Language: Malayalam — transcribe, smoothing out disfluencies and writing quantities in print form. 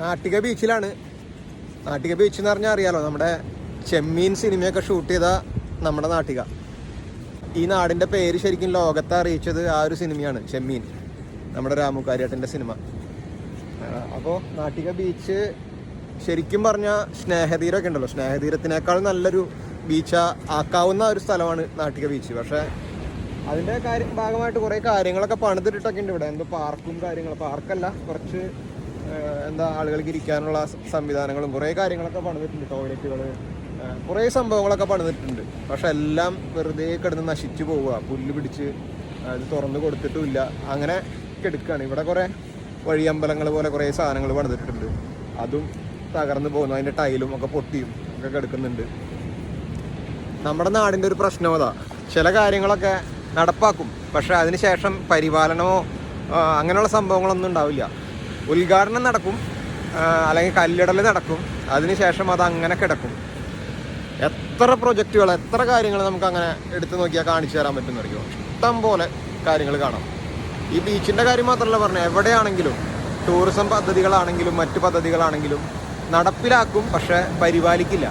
നാട്ടിക ബീച്ചിലാണ്. നാട്ടിക ബീച്ച് എന്ന് പറഞ്ഞാൽ അറിയാലോ, നമ്മുടെ ചെമ്മീൻ സിനിമയൊക്കെ ഷൂട്ട് ചെയ്ത നമ്മുടെ നാട്ടിക. ഈ നാടിൻ്റെ പേര് ശരിക്കും ലോകത്തെ അറിയിച്ചത് ആ ഒരു സിനിമയാണ്, ചെമ്മീൻ, നമ്മുടെ രാമു കാര്യാട്ടൻ്റെ സിനിമ. അപ്പോൾ നാട്ടിക ബീച്ച് ശരിക്കും പറഞ്ഞാൽ സ്നേഹതീരമൊക്കെ ഉണ്ടല്ലോ, സ്നേഹതീരത്തിനേക്കാൾ നല്ലൊരു ബീച്ച് ആക്കാവുന്ന ഒരു സ്ഥലമാണ് നാട്ടിക ബീച്ച്. പക്ഷേ അതിൻ്റെ ഭാഗമായിട്ട് കുറേ കാര്യങ്ങളൊക്കെ പണിതിട്ടൊക്കെ ഉണ്ട് ഇവിടെ. എന്തോ പാർക്കും കാര്യങ്ങളും, പാർക്കല്ല, കുറച്ച് ആളുകൾക്ക് ഇരിക്കാനുള്ള സംവിധാനങ്ങളും കുറേ കാര്യങ്ങളൊക്കെ പണിതിട്ടുണ്ട്. ടോയ്ലറ്റുകൾ, കുറേ സംഭവങ്ങളൊക്കെ പണിതിട്ടുണ്ട്. പക്ഷെ എല്ലാം വെറുതെ കിടന്ന് നശിച്ചു പോവുക, പുല്ല് പിടിച്ച് അത് തുറന്ന് കൊടുത്തിട്ടുമില്ല, അങ്ങനെ കിടക്കുകയാണ്. ഇവിടെ കുറേ വഴിയമ്പലങ്ങൾ പോലെ കുറേ സാധനങ്ങൾ പണിതിട്ടുണ്ട്, അതും തകർന്നു പോകുന്നു, അതിൻ്റെ ടൈലും ഒക്കെ പൊട്ടിയും ഒക്കെ കിടക്കുന്നുണ്ട്. നമ്മുടെ നാടിൻ്റെ ഒരു പ്രശ്നം അതാ, ചില കാര്യങ്ങളൊക്കെ നടപ്പാക്കും, പക്ഷെ അതിന് ശേഷം പരിപാലനമോ അങ്ങനെയുള്ള സംഭവങ്ങളൊന്നും ഉണ്ടാവില്ല. ഉദ്ഘാടനം നടക്കും, അല്ലെങ്കിൽ കല്ലിടൽ നടക്കും, അതിനുശേഷം അത് അങ്ങനെ കിടക്കും. എത്ര പ്രൊജക്റ്റുകൾ, എത്ര കാര്യങ്ങൾ നമുക്ക് അങ്ങനെ എടുത്തു നോക്കിയാൽ കാണിച്ചു തരാൻ പറ്റുന്നറിയോ? ഇഷ്ടം പോലെ കാര്യങ്ങൾ കാണാം. ഈ ബീച്ചിൻ്റെ കാര്യം മാത്രമല്ല പറഞ്ഞത്, എവിടെയാണെങ്കിലും ടൂറിസം പദ്ധതികളാണെങ്കിലും മറ്റു പദ്ധതികളാണെങ്കിലും നടപ്പിലാക്കും, പക്ഷെ പരിപാലിക്കില്ല.